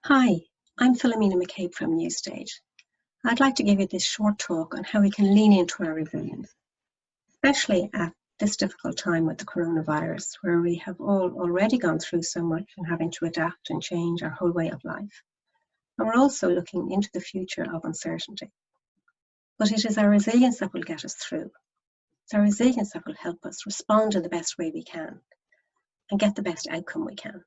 Hi, I'm Philomena McCabe from NewStage. I'd like to give you this short talk on how we can lean into our resilience, especially at this difficult time with the coronavirus, where we have all already gone through so much and having to adapt and change our whole way of life. And we're also looking into the future of uncertainty. But it is our resilience that will get us through. It's our resilience that will help us respond in the best way we can and get the best outcome we can.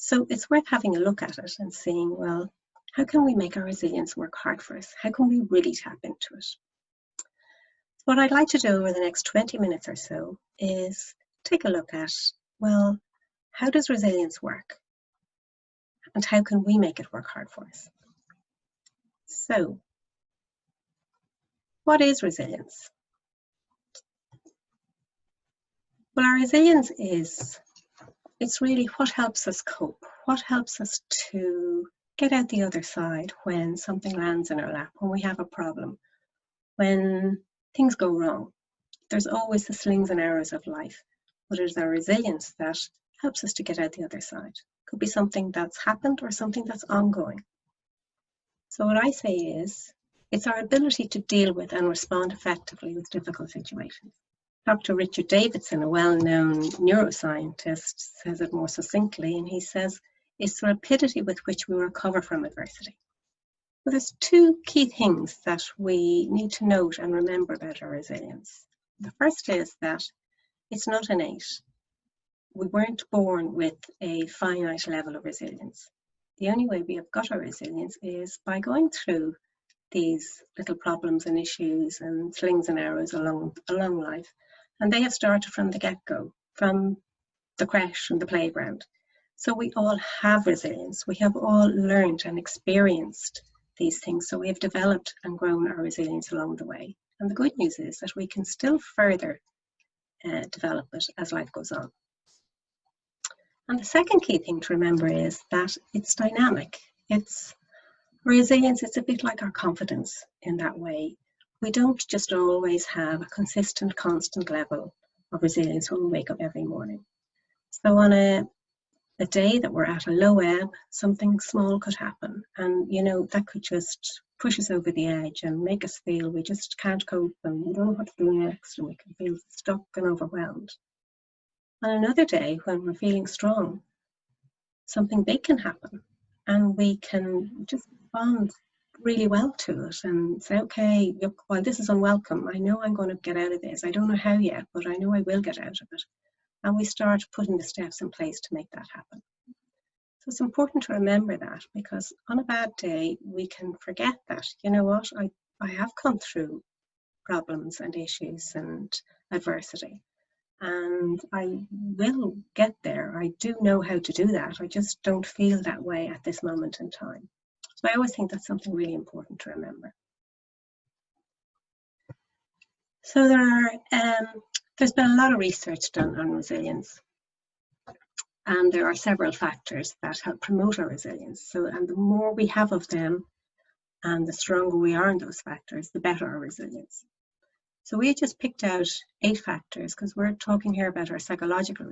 So it's worth having a look at it and seeing, well, how can we make our resilience work hard for us? How can we really tap into it? What I'd like to do over the next 20 minutes or so is take a look at, well, how does resilience work? And how can we make it work hard for us? So, what is resilience? Well, our resilience it's really what helps us cope, what helps us to get out the other side when something lands in our lap, when we have a problem, when things go wrong. There's always the slings and arrows of life, but it is our resilience that helps us to get out the other side. Could be something that's happened or something that's ongoing. So what I say is, it's our ability to deal with and respond effectively with difficult situations. Dr. Richard Davidson, a well-known neuroscientist, says it more succinctly, and he says, it's the rapidity with which we recover from adversity. Well, there's two key things that we need to note and remember about our resilience. The first is that it's not innate. We weren't born with a finite level of resilience. The only way we have got our resilience is by going through these little problems and issues and slings and arrows along life. And they have started from the get-go, from the creche and the playground. So we all have resilience. We have all learned and experienced these things. So we have developed and grown our resilience along the way. And the good news is that we can still further develop it as life goes on. And the second key thing to remember is that it's dynamic. It's resilience. It's a bit like our confidence in that way. We don't just always have a consistent, constant level of resilience when we wake up every morning. So on a day that we're at a low ebb, something small could happen. And, that could just push us over the edge and make us feel we just can't cope and we don't know what to do next, and we can feel stuck and overwhelmed. On another day, when we're feeling strong, something big can happen and we can just respond really well to it and say, okay, look, while this is unwelcome, I know I'm going to get out of this. I don't know how yet, but I know I will get out of it. And we start putting the steps in place to make that happen. So it's important to remember that, because on a bad day, we can forget that, you know what, I have come through problems and issues and adversity, and I will get there. I do know how to do that. I just don't feel that way at this moment in time. So I always think that's something really important to remember. So there's been a lot of research done on resilience, and there are several factors that help promote our resilience. And the more we have of them and the stronger we are in those factors, the better our resilience. So we just picked out 8 factors, because we're talking here about our psychological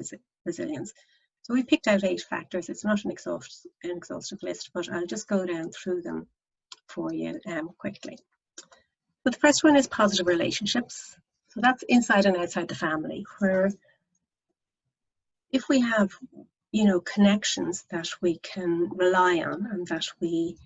resilience. So we picked out 8 factors. It's not an exhaustive list, but I'll just go down through them for you quickly. But the first one is positive relationships. So that's inside and outside the family, where if we have, connections that we can rely on and that we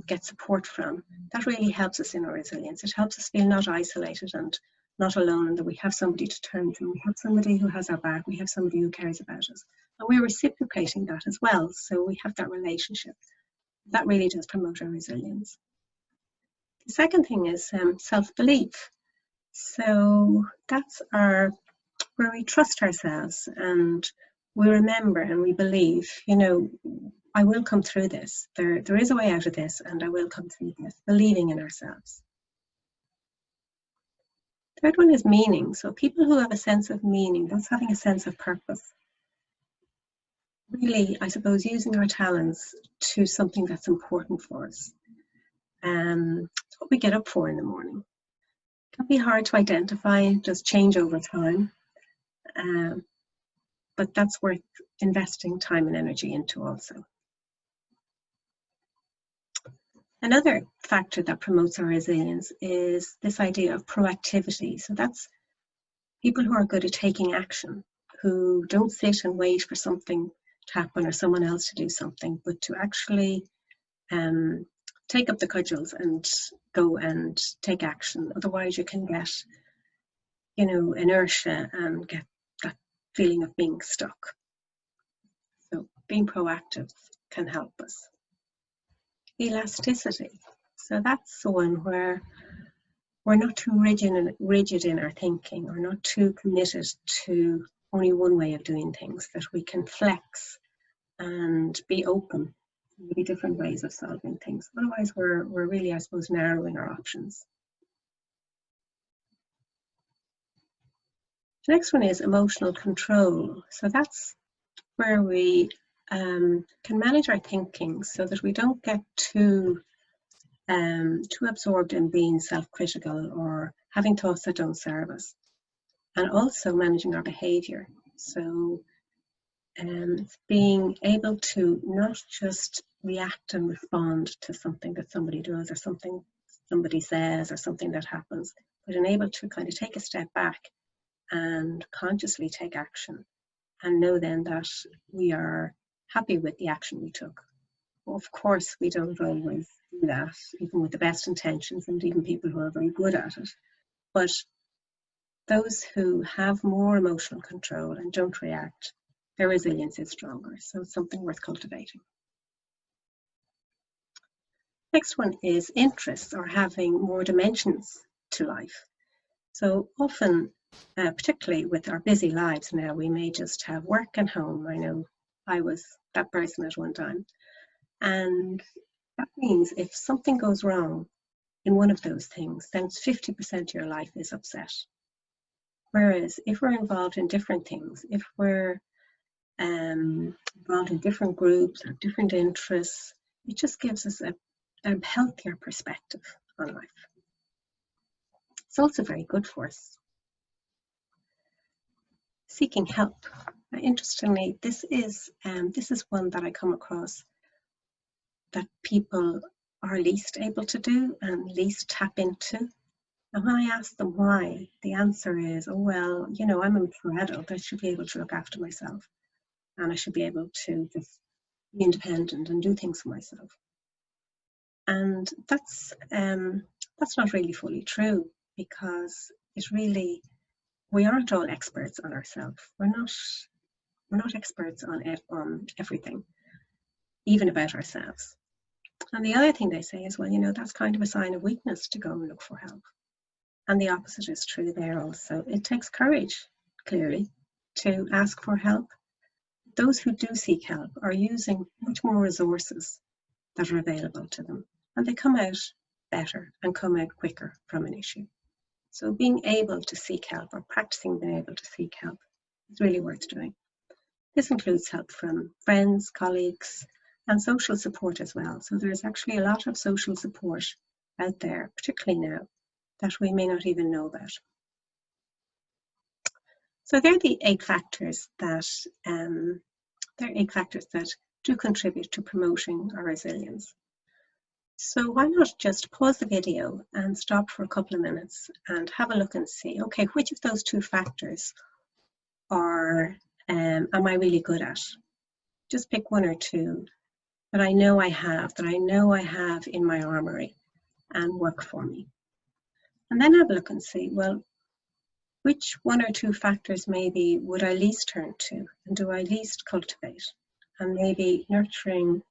get support from, that really helps us in our resilience. It helps us feel not isolated and not alone, and that we have somebody to turn to. We have somebody who has our back. We have somebody who cares about us. And we're reciprocating that as well. So we have that relationship. That really does promote our resilience. The second thing is self-belief. So that's where we trust ourselves and we remember and we believe, I will come through this. There is a way out of this, and I will come through this, believing in ourselves. Third one is meaning. So people who have a sense of meaning, that's having a sense of purpose. Really, I suppose, using our talents to something that's important for us. It's what we get up for in the morning. It can be hard to identify, it does change over time. But that's worth investing time and energy into also. Another factor that promotes our resilience is this idea of proactivity. So that's people who are good at taking action, who don't sit and wait for something to happen or someone else to do something, but to actually take up the cudgels and go and take action. Otherwise you can get, inertia and get that feeling of being stuck. So being proactive can help us. Elasticity. So that's the one where we're not too rigid in our thinking, or not too committed to only one way of doing things, that we can flex and be open to maybe different ways of solving things. Otherwise, we're really, I suppose, narrowing our options. The next one is emotional control. So that's where we can manage our thinking so that we don't get too absorbed in being self-critical or having thoughts that don't serve us, and also managing our behavior. So being able to not just react and respond to something that somebody does or something somebody says or something that happens, but able to kind of take a step back and consciously take action, and know then that we are happy with the action we took. Of course, we don't always do that, even with the best intentions, and even people who are very good at it. But those who have more emotional control and don't react, their resilience is stronger. So it's something worth cultivating. Next one is interests, or having more dimensions to life. So often, particularly with our busy lives now, we may just have work and home. I know I was that person at one time. And that means if something goes wrong in one of those things, then 50% of your life is upset. Whereas if we're involved in different things, if we're involved in different groups or different interests, it just gives us a healthier perspective on life. It's also very good for us. Seeking help. Interestingly, this is one that I come across that people are least able to do and least tap into. And when I ask them why, the answer is, oh, well, I'm a mature adult. I should be able to look after myself. And I should be able to just be independent and do things for myself. And that's not really fully true, because we aren't all experts on ourselves. We're not experts on everything, even about ourselves. And the other thing they say is, well, that's kind of a sign of weakness to go and look for help. And the opposite is true there also. It takes courage, clearly, to ask for help. Those who do seek help are using much more resources that are available to them, and they come out better and come out quicker from an issue. So being able to seek help, or practicing being able to seek help, is really worth doing. This includes help from friends, colleagues, and social support as well. So there's actually a lot of social support out there, particularly now, that we may not even know about. So they're the 8 factors that do contribute to promoting our resilience. So why not just pause the video and stop for a couple of minutes and have a look and see, okay, which of those 2 factors am I really good at? Just pick 1 or 2 that I know I have in my armory and work for me. And then have a look and see, well, which 1 or 2 factors maybe would I least turn to and do I least cultivate? And maybe nurturing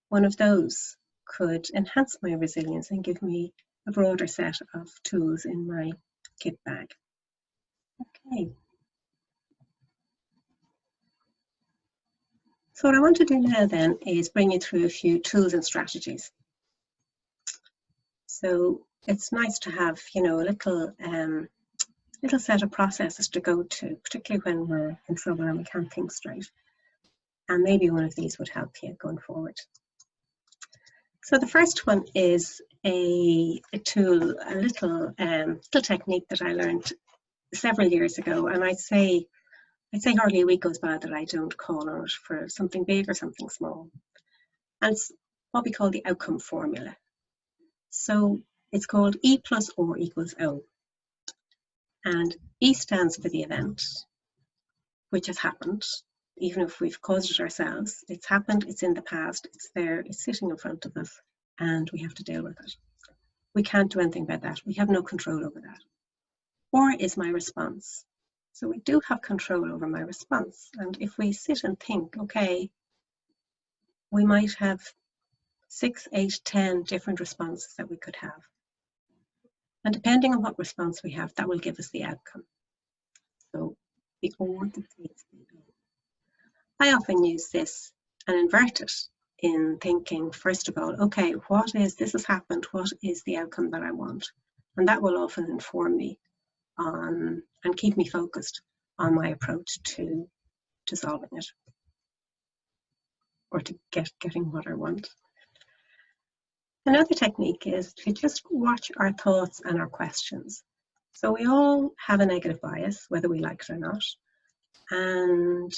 one of those could enhance my resilience and give me a broader set of tools in my kit bag. Okay. So what I want to do now then is bring you through a few tools and strategies. So it's nice to have, a little set of processes to go to, particularly when we're in trouble and we can't think straight. And maybe one of these would help you going forward. So the first one is a tool, a little technique that I learned several years ago, and I'd say hardly a week goes by that I don't call on it for something big or something small. And it's what we call the outcome formula. So it's called E plus or equals O. And E stands for the event, which has happened. Even if we've caused it ourselves, it's happened, it's in the past, it's there, it's sitting in front of us, and we have to deal with it. We can't do anything about that. We have no control over that. Or is my response. So we do have control over my response. And if we sit and think, okay, we might have 6, 8, 10 different responses that we could have. And depending on what response we have, that will give us the outcome. So the or dictates the O. I often use this and invert it in thinking, first of all, okay, this has happened, what is the outcome that I want? And that will often inform me on and keep me focused on my approach to solving it, or to getting what I want. Another technique is to just watch our thoughts and our questions. So we all have a negative bias, whether we like it or not. And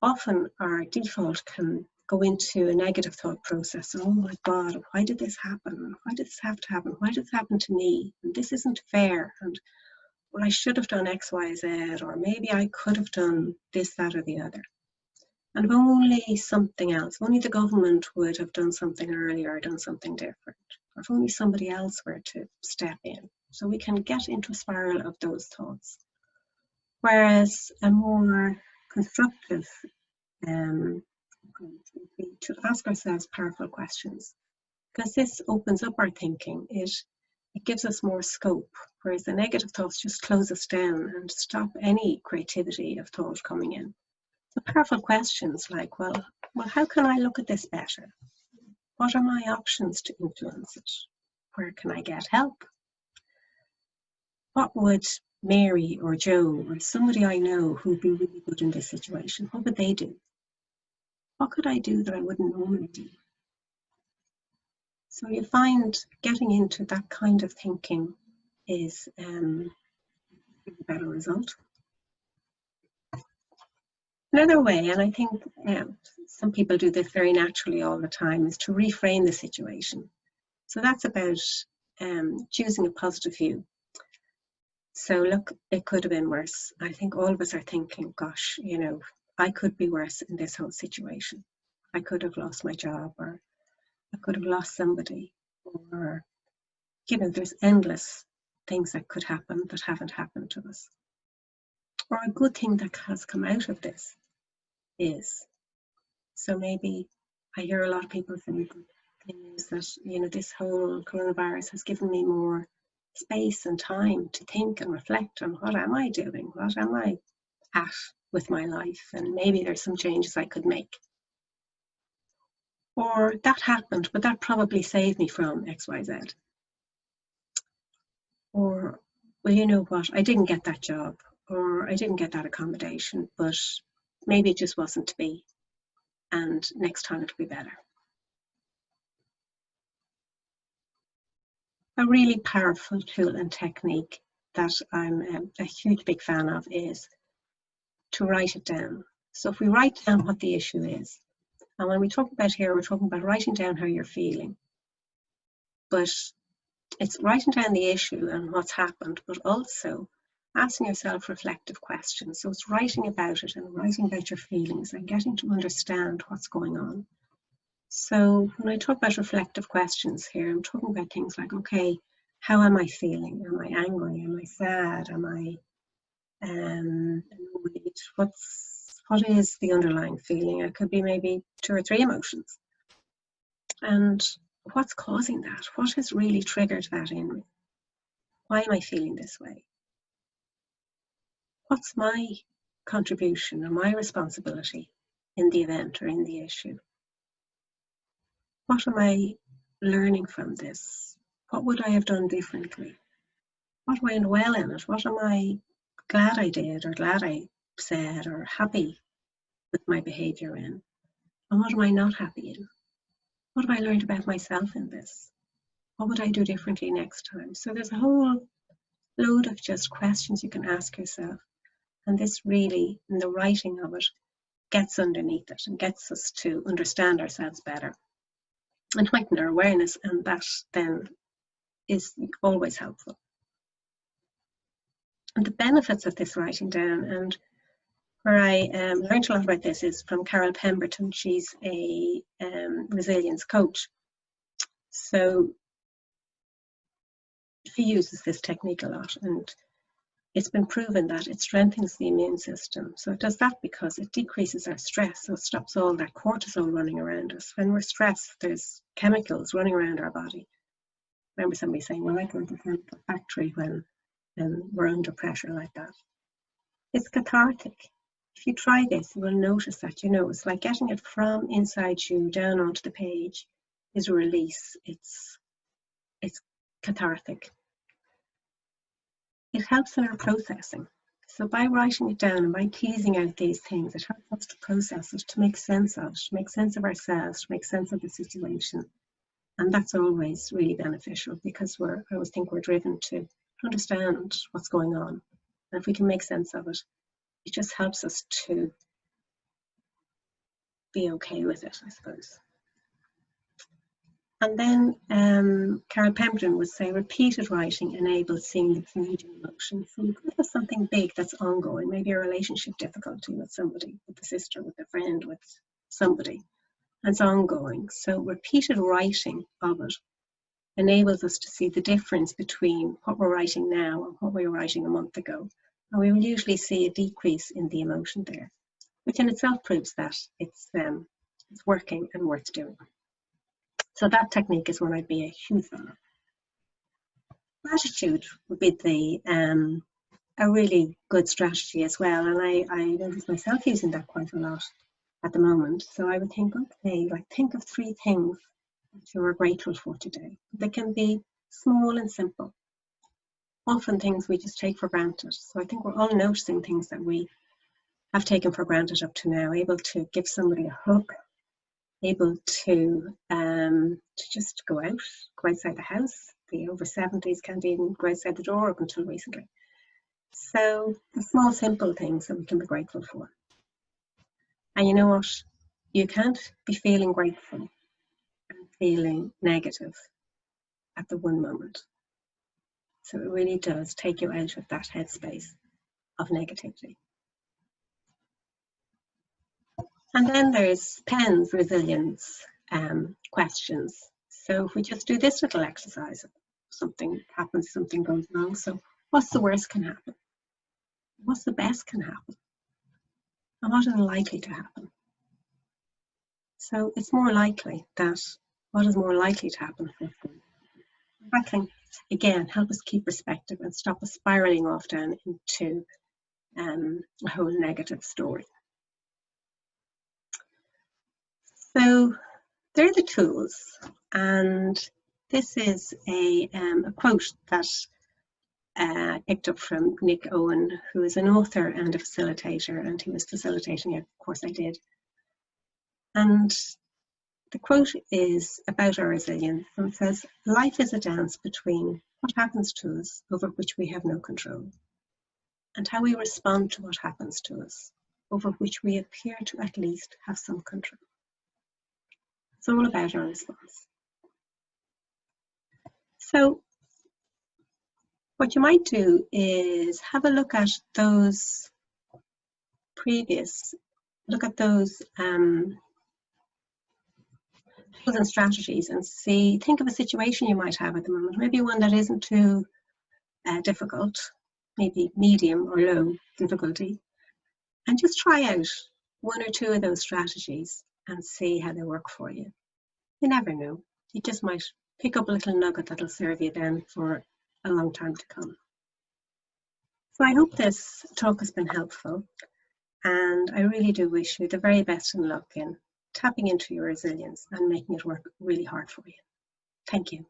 often our default can go into a negative thought process. Oh my God, why did this happen? Why did this have to happen? Why did this happen to me? And this isn't fair. And well, I should have done X, Y, Z, or maybe I could have done this, that, or the other. And if only something else, if only the government would have done something earlier or done something different, or if only somebody else were to step in. So we can get into a spiral of those thoughts. Whereas a more constructive approach would be to ask ourselves powerful questions, because this opens up our thinking. It gives us more scope, whereas the negative thoughts just close us down and stop any creativity of thought coming in. So powerful questions like, well, how can I look at this better? What are my options to influence it? Where can I get help? What would Mary or Joe or somebody I know who'd be really good in this situation, what would they do? What could I do that I wouldn't normally do? So you find getting into that kind of thinking is a better result. Another way, and I think some people do this very naturally all the time, is to reframe the situation. So that's about choosing a positive view. So look, it could have been worse. I think all of us are thinking, gosh, you know, I could be worse in this whole situation. I could have lost my job, or I could have lost somebody, or, you know, there's endless things that could happen that haven't happened to us. Or a good thing that has come out of this is. So maybe I hear a lot of people saying things that, you know, this whole coronavirus has given me more space and time to think and reflect on what am I doing? What am I at with my life? And maybe there's some changes I could make. Or that happened, but that probably saved me from X, Y, Z. Or, well, you know what, I didn't get that job, or I didn't get that accommodation, but maybe it just wasn't to be. And next time it'll be better. A really powerful tool and technique that I'm a huge big fan of is to write it down. So if we write down what the issue is, and when we talk about here, we're talking about writing down how you're feeling, but it's writing down the issue and what's happened, but also asking yourself reflective questions. So it's writing about it and writing about your feelings and getting to understand what's going on. So when I talk about reflective questions here, I'm talking about things like, okay, how am I feeling? Am I angry? Am I sad? Am I annoyed? What is the underlying feeling? It could be maybe 2 or 3 emotions. And what's causing that? What has really triggered that in me? Why am I feeling this way? What's my contribution or my responsibility in the event or in the issue? What am I learning from this? What would I have done differently? What went well in it? What am I glad I did, or glad I said, or happy with my behaviour in? And what am I not happy in? What have I learned about myself in this? What would I do differently next time? So there's a whole load of just questions you can ask yourself. And this really, in the writing of it, gets underneath it and gets us to understand ourselves better. and heighten our awareness, and that then is always helpful. And the benefits of this writing down, and where I learned a lot about this, is from Carol Pemberton. She's a resilience coach. So she uses this technique a lot, and it's been proven that it strengthens the immune system. So it does that because it decreases our stress, so it stops all that cortisol running around us. When we're stressed, there's chemicals running around our body. I remember somebody saying, well, I can understand the factory when we're under pressure like that. It's cathartic. If you try this, you will notice that, it's like getting it from inside you down onto the page is a release. It's cathartic. It helps in our processing. So by writing it down and by teasing out these things, it helps us to process it, to make sense of it, to make sense of ourselves, to make sense of the situation. And that's always really beneficial, because I always think we're driven to understand what's going on. And if we can make sense of it, it just helps us to be okay with it, I suppose. And then Carol Pemberton would say, repeated writing enables seeing the fleeting emotion. So we could have something big that's ongoing, maybe a relationship difficulty with somebody, with a sister, with a friend, with somebody, and it's ongoing. So repeated writing of it enables us to see the difference between what we're writing now and what we were writing a month ago. And we will usually see a decrease in the emotion there, which in itself proves that it's working and worth doing. So that technique is one I'd be a huge fan of. Gratitude would be a really good strategy as well, and I notice myself using that quite a lot at the moment. So I would think, okay, think of 3 things that you are grateful for today. They can be small and simple. Often things we just take for granted. So I think we're all noticing things that we have taken for granted up to now. Able to give somebody a hug, able to just go outside the house. The over 70s can't even go outside the door up until recently. So the small, simple things that we can be grateful for. And you know what? You can't be feeling grateful and feeling negative at the one moment. So it really does take you out of that headspace of negativity. And then there's PENS resilience questions. So if we just do this little exercise, something happens, something goes wrong. So what's the worst can happen? What's the best can happen? And what is likely to happen? So it's more likely that what is more likely to happen. That can, again, help us keep perspective and stop us spiraling off down into a whole negative story. So they're the tools, and this is a quote that I picked up from Nick Owen, who is an author and a facilitator, and he was facilitating it, of course I did. And the quote is about our resilience, and it says, life is a dance between what happens to us, over which we have no control, and how we respond to what happens to us, over which we appear to at least have some control. It's all about our response. So what you might do is have a look at those tools and strategies and think of a situation you might have at the moment, maybe one that isn't too difficult, maybe medium or low difficulty, and just try out 1 or 2 of those strategies and see how they work for you. You never know. You just might pick up a little nugget that'll serve you then for a long time to come. So I hope this talk has been helpful, and I really do wish you the very best in luck in tapping into your resilience and making it work really hard for you. Thank you.